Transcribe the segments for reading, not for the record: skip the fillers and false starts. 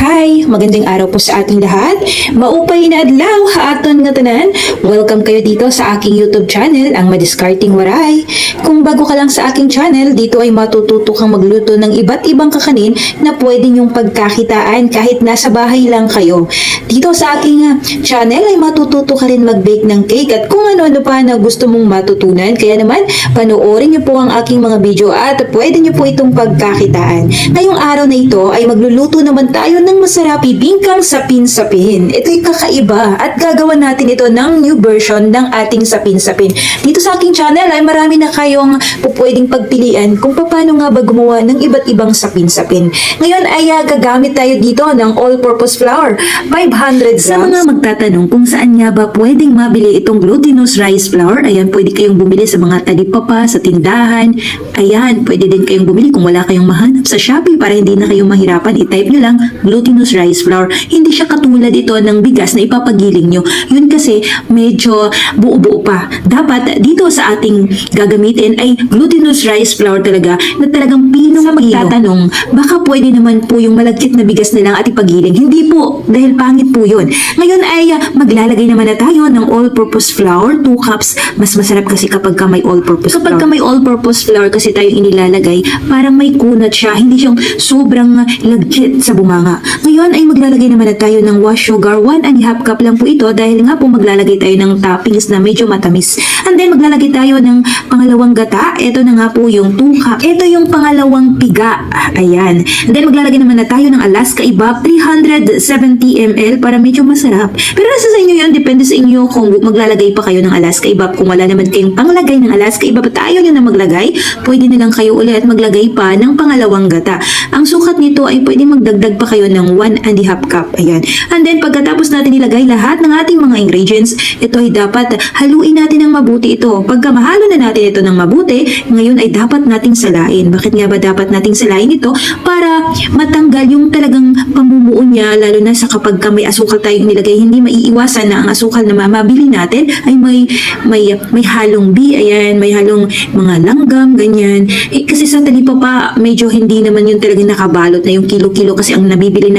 Hi! Magandang araw po sa ating lahat. Maupay na adlaw haaton nga tanan. Welcome kayo dito sa aking YouTube channel, ang Madiskarting Waray. Kung bago ka lang sa aking channel, dito ay matututo kang magluto ng iba't ibang kakanin na pwede niyong pagkakitaan kahit nasa bahay lang kayo. Dito sa aking channel ay matututo ka rin mag-bake ng cake at kung ano-ano pa na gusto mong matutunan. Kaya naman, panoorin niyo po ang aking mga video at pwede niyo po itong pagkakitaan. Ngayong araw na ito ay magluluto naman tayo ng masarap bibingkang sapin-sapin. Ito'y kakaiba at gagawa natin ito ng new version ng ating sapin-sapin. Dito sa aking channel ay marami na kayong pwedeng pagpilian kung paano nga ba gumawa ng iba't ibang sapin-sapin. Ngayon ay gagamit tayo dito ng all-purpose flour, 500 grams. Sa mga magtatanong kung saan nga ba pwedeng mabili itong glutinous rice flour, ayan, pwede kayong bumili sa mga talipapa, sa tindahan. Ayan, pwede din kayong bumili kung wala kayong mahanap sa Shopee para hindi na kayong mahirapan. I-type nyo lang glutinous rice flour. Hindi siya katulad ito ng bigas na ipapagiling nyo. Yun kasi medyo buo-buo pa. Dapat dito sa ating gagamitin ay glutinous rice flour talaga na talagang pinong-pino. Sa magtatanong, baka pwede naman po yung malagkit na bigas na lang at ipagiling. Hindi po, dahil pangit po yun. Ngayon ay maglalagay naman na tayo ng all-purpose flour, 2 cups. Mas masarap kasi kapag may all-purpose flour. Kapag may all-purpose flour kasi tayo inilalagay, parang may kunat siya. Hindi siyang sobrang lagkit sa bunganga. Ngayon ay maglalagay naman na tayo ng wash sugar. 1½ cup lang po ito dahil nga po maglalagay tayo ng toppings na medyo matamis. And then maglalagay tayo ng pangalawang gata. Ito na nga po yung 2 cup. Ito yung pangalawang piga. Ayan. And then maglalagay naman na tayo ng Alaska Ibab 370 ml para medyo masarap. Pero nasa sa inyo yun. Depende sa inyo kung maglalagay pa kayo ng Alaska Ibab. Kung wala naman kayong panglagay ng Alaska Ibab at ayaw nyo na maglagay, pwede na lang kayo ulit maglagay pa ng pangalawang gata. Ang sukat nito ay pwede magdagdag pa kayo ng 1½ cup. Ayan. And then pagkatapos natin ilagay lahat ng ating mga ingredients, ito ay dapat haluin natin ng mabuti ito. Pagka mahalo na natin ito ng mabuti, ngayon ay dapat nating salain. Bakit nga ba dapat nating salain ito? Para matanggal yung talagang pamumuo niya, lalo na sa kapag may asukal tayong nilagay, hindi maiiwasan na ang asukal na mabili natin ay may halong B, ayan, may halong mga langgam, ganyan. Kasi sa talipapa, medyo hindi naman yung talagang nakabalot na yung kilo-kilo kasi ang nabibili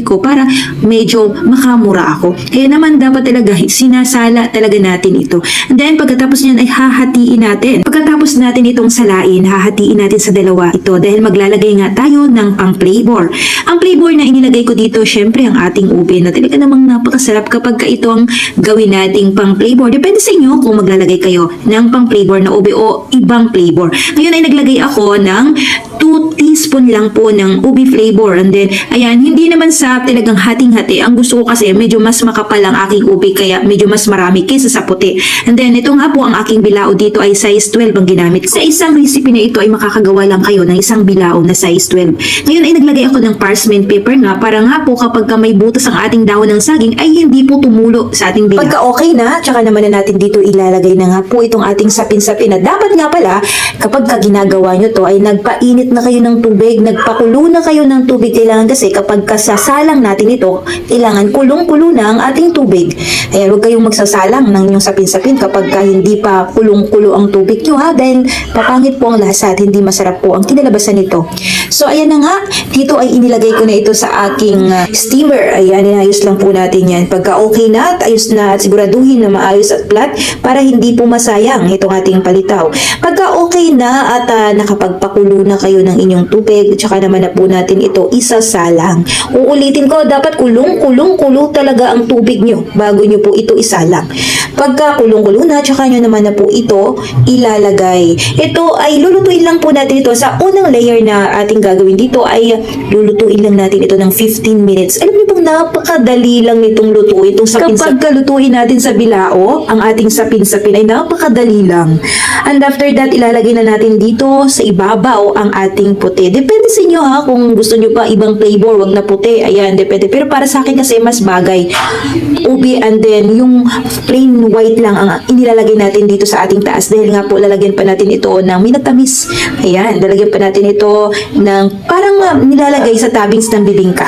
ko para medyo makamura ako. Kaya naman dapat talaga sinasala talaga natin ito. And then pagkatapos niyan ay hahatiin natin. Pagkatapos natin itong salain, hahatiin natin sa dalawa ito dahil maglalagay nga tayo ng pang-flavor. Ang flavor na inilagay ko dito, syempre ang ating ube na talaga namang napakasarap kapag ito ang gawin nating pang-flavor. Depende sa inyo kung maglalagay kayo ng pang-flavor na ube o ibang flavor. Ngayon ay naglagay ako ng 2 teaspoon lang po ng ube flavor. And then, ayan, hindi naman sa talagang hating-hati. Ang gusto ko kasi medyo mas makapal ang aking ube kaya medyo mas marami kaysa sa puti. And then, ito nga po ang aking bilao dito ay size 12 ang ginamit. Sa isang recipe na ito ay makakagawa lang kayo ng isang bilao na size 12. Ngayon ay naglagay ako ng parchment paper nga para nga po kapag may butas ang ating dahon ng saging ay hindi po tumulo sa ating bilao. Pagka okay na, tsaka naman na natin dito ilalagay na nga po itong ating sapin-sapin na dapat nga pala kapag ginagawa nyo to ay nagpainit na kayo ng tubig, nagpakulo na kayo ng tubig. Kailangan kasi kapag kasasalang natin ito, kailangan kulong-kulo na ang ating tubig. Ayan, huwag kayong magsasalang ng inyong sapin-sapin kapag hindi pa kulong-kulo ang tubig nyo ha, dahil papangit po ang lasa at hindi masarap po ang kinalabasan nito. So ayan na nga, dito ay inilagay ko na ito sa aking steamer. Ayan, inayos lang po natin yan. Pagka okay na at ayos na at siguraduhin na maayos at flat para hindi po masayang itong ating palitaw. Pagka okay na at nakapagpakulo na kayo ng inyong tubig, tsaka naman na po natin ito isasalang. Uulitin ko, dapat kulong-kulo talaga ang tubig nyo bago nyo po ito isalang. Pagka kulong-kulo na, tsaka nyo naman na po ito ilalagay. Ito ay lulutuin lang po natin ito. Sa unang layer na ating gagawin dito ay lulutuin lang natin ito ng 15 minutes. Alam niyo bang napakadali lang nitong lutuin. Itong sapin-sapin. Kapag lutuin natin sa bilao, ang ating sapin-sapin ay napakadali lang. And after that, ilalagay na natin dito sa ibabaw ang ating puti. Depende sa inyo ha, kung gusto nyo pa ibang flavor, wag na puti. Ayan, depende. Pero para sa akin kasi mas bagay ube and then yung plain white lang ang inilalagay natin dito sa ating taas dahil nga po lalagyan pa natin ito ng minatamis. Ayan, lalagyan pa natin ito ng parang nilalagay sa toppings ng bibingka.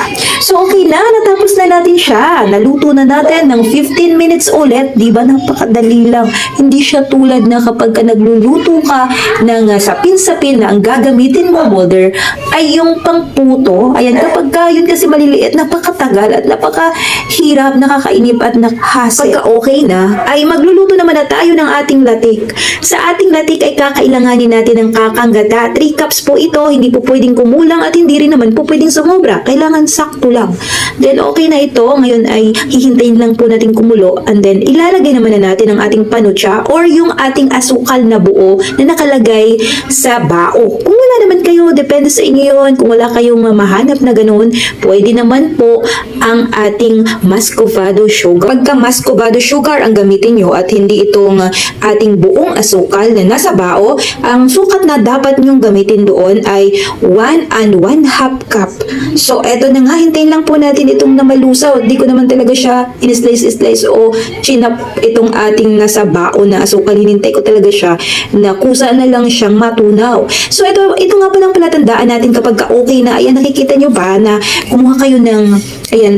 So okay na, natapos na natin siya. Naluto na natin ng 15 minutes ulit. Di ba napakadali lang. Hindi siya tulad na kapag ka nagluluto ka ng sapin-sapin na ang gagamitin mo, molder, ay yung pangputo. Ayan, kapag ka yun kasi maliliit, napakatagal at napakahirap, nakakainip at nakahase. Pagka okay na, ay magluluto naman na tayo ng ating latik. Sa ating latik ay kakailanganin natin ng kakanggata. 3 cups po ito, hindi po pwedeng kumulang at hindi rin naman po pwedeng sumobra. Kailangan sakto lang. Then okay na ito, ngayon ay hihintayin lang po natin kumulo and then ilalagay naman na natin ang ating panutsa or yung ating asukal na buo na nakalagay sa bao. Kung wala naman kayo, depende sa inyo yun. Kung wala kayong mahanap na ganun, pwede naman po ang ating muscovado sugar. Pagka muscovado sugar ang gamitin nyo at hindi itong ating buong asukal na nasa bao, ang sukat na dapat nyong gamitin doon ay 1 and 1/2 cup. So, eto na nga, hintayin lang po natin itong na malusaw. Di ko naman talaga siya in-slice o chinap itong ating nasa bao na asukal. Hinintay ko talaga siya na kusa na lang siyang matunaw. So, ito nga palang palatandaan natin kapag okay na. Ayan, nakikita nyo ba na kumuha kayo ng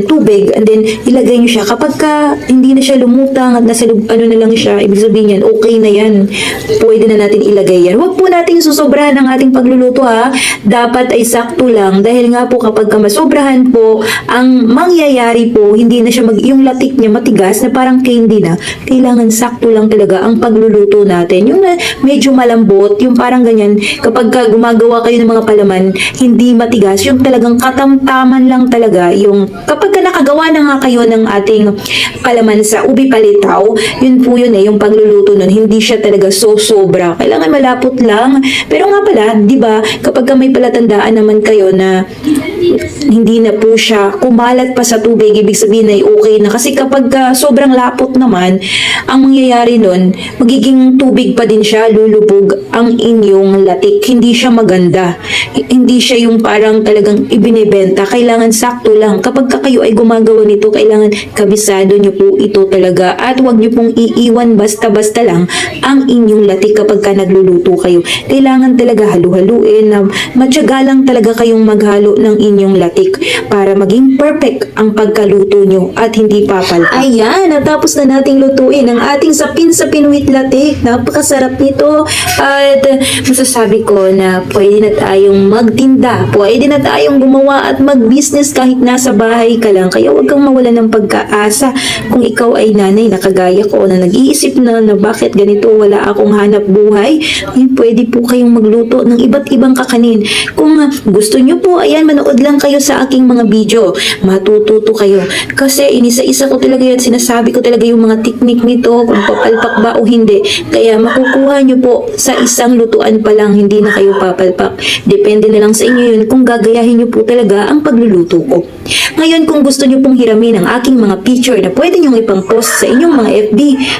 tubig and then ilagay nyo siya. Kapag hindi na siya lumutang at nasa ano na lang siya, ibig sabihin yan, okay na yan. Pwede na natin ilagay yan. Huwag po natin susobrahan ng ating pagluluto ha. Dapat ay sakto lang dahil nga po kapag masobrahan po, ang mangyayari po, hindi na siya yung latik niya matigas na parang candy na. Kailangan sakto lang talaga ang pagluluto natin. Yung medyo malambot, yung parang ganyan, kapag gumagawa kayo ng mga palaman, hindi matigas, yung talagang katamtaman lang talaga. Yung kapag nakagawa na nga kayo ng ating palaman sa ubi palitaw, yun po yun yung pagluluto nun, hindi siya talaga sobra. Kailangan malapot lang. Pero nga pala, di ba, kapag may palatandaan naman kayo na hindi na po siya kumalat pa sa tubig, ibig sabihin ay okay na. Kasi kapag sobrang lapot naman, ang mangyayari nun, magiging tubig pa din siya, lulubog ang inyong latik. Hindi siya maganda. Hindi siya yung parang talagang ibinibenta. Kailangan sakto lang. Kapag kayo ay gumagawa nito, kailangan kabisado nyo po ito talaga. At huwag nyo pong iiwan basta-basta lang ang inyong latik kapag nagluluto kayo. Kailangan talaga halu-haluin na matyaga lang talaga kayong maghalo ng inyong latik para maging perfect ang pagkaluto nyo at hindi papalpak. Ayan, natapos na nating lutuin ang ating sapin-sapin with latik. Napakasarap nito at masasabi ko na pwede na tayong magtinda, pwede na tayong gumawa at mag-business kahit nasa bahay ka lang. Kaya huwag kang mawala ng pagkaasa kung ikaw ay nanay na kagaya ko na nag-iisip na bakit ganito, wala akong hanap buhay. Ay, pwede po kayong magluto ng iba't ibang kakanin. Kung gusto nyo po, ayan, manood lang kayo sa aking mga video. Matututo kayo. Kasi inisa-isa ko talaga yan, sinasabi ko talaga yung mga teknik nito, kung papalpak ba o hindi. Kaya makukuha nyo po sa isang lutuan pa lang, hindi na kayo papalpak. Depende na lang sa inyo yun kung gagayahin nyo po talaga ang pagluluto ko. Ngayon, kung gusto nyo pong hiramin ang aking mga picture na pwede nyo ipang-post sa inyong mga FB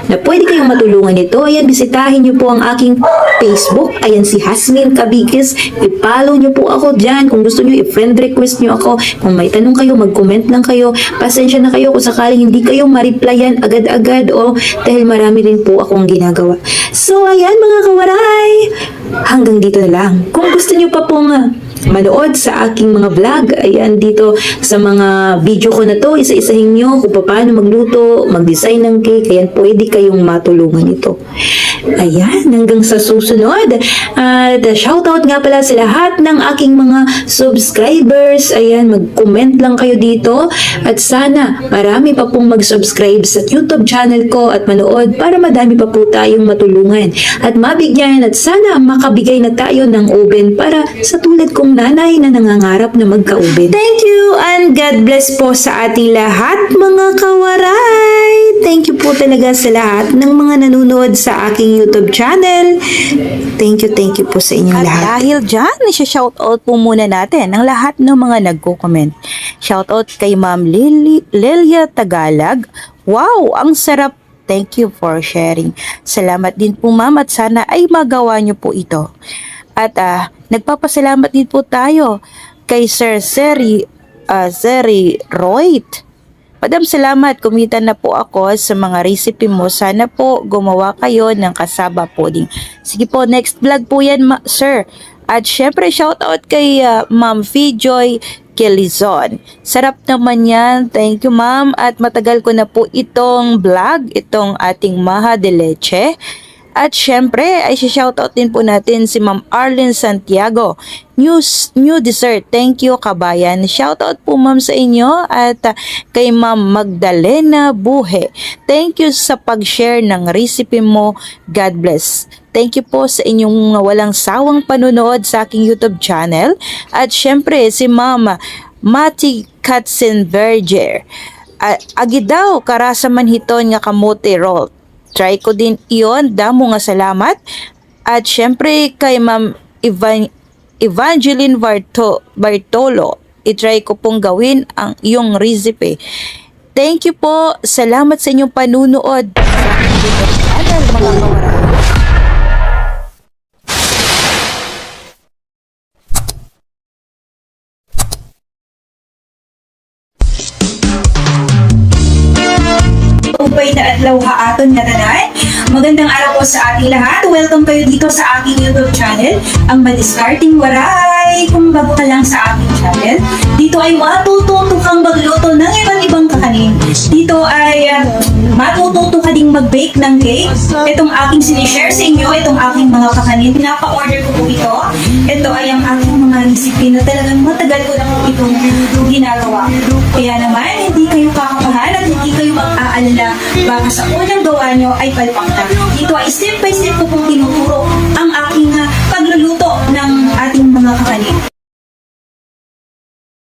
na pwede kayong matulungan nito, ayan, bisitahin nyo po ang aking Facebook. Ayan, si Hasmin Cabigues. I-follow nyo po ako dyan. Kung gusto nyo, i-friend request nyo ako. Kung may tanong kayo, mag-comment lang kayo. Pasensya na kayo kung sakaling hindi kayo ma-replyan agad-agad dahil marami rin po akong ginagawa. So, ayan mga kawaray. Hanggang dito na lang. Kung gusto nyo pa pong manood sa aking mga vlog, ayan, dito sa mga video ko na to, isa-isahin nyo kung paano magluto, mag-design ng cake, ayan, pwede kayong matulungan ito. Ayan, hanggang sa susunod. At shoutout nga pala sa lahat ng aking mga subscribers. Ayan, mag-comment lang kayo dito. At sana marami pa pong mag-subscribe sa YouTube channel ko at manood para madami pa po tayong matulungan at mabigyan at sana makabigay na tayo ng oven para sa tulad kong nanay na nangangarap na magka-oven. Thank you and God bless po sa ating lahat mga kawaray. Thank you po talaga sa lahat ng mga nanonood sa aking YouTube channel. Thank you po sa inyong lahat. Dahil dyan, shoutout po muna natin ang lahat ng mga nagko-comment. Shoutout kay Ma'am Lelia Tagalog. Wow, ang sarap. Thank you for sharing. Salamat din po ma'am at sana ay magawa niyo po ito. At nagpapasalamat din po tayo kay Sir Seri Royd. Madam, salamat. Kumita na po ako sa mga recipe mo. Sana po gumawa kayo ng kasaba pudding. Sige po, next vlog po yan, sir. At syempre, shoutout kay Ma'am Fijoy, Quezon. Sarap naman yan. Thank you, ma'am. At matagal ko na po itong vlog, itong ating Maha de Leche. At syempre, ay shoutout din po natin si Ma'am Arlene Santiago. New dessert. Thank you, kabayan. Shoutout po, ma'am, sa inyo. At kay Ma'am Magdalena Buhe. Thank you sa pag-share ng recipe mo. God bless. Thank you po sa inyong walang sawang panunood sa aking YouTube channel. At syempre, si Ma'am Mati Katzenberger. Agi daw, karasa man hiton nga kamote roll. Try ko din iyon, damo nga salamat. At syempre kay Ma'am Evangeline Bartolo, itry ko pong gawin ang iyong recipe. Thank you po, salamat sa inyong panunood sa aking YouTube channel, mga kawaray. Upay na adlaw haaton nga tanan. Magandang araw po sa ating lahat. Welcome kayo dito sa aking YouTube channel, ang Madiskarting Waray. Kung bago ka lang sa aking channel, dito ay matututo kang magluto ng iba't ibang kakanin. Dito ay matututo ka ding mag-bake ng cake. Itong aking sinishare sa inyo, itong aking mga kakanin, pinapa-order ko po ito. Ito ay ang aking mga recipe na talagang matagal ko na po itong ginagawa. Kaya naman, hindi kayo kakabahan at hindi kayo mag-aalala. Baka sa unang gawa nyo ay palpak na. Dito ay step by step ko pong tinuturo ang aking pagluluto ng ating mga kakanin.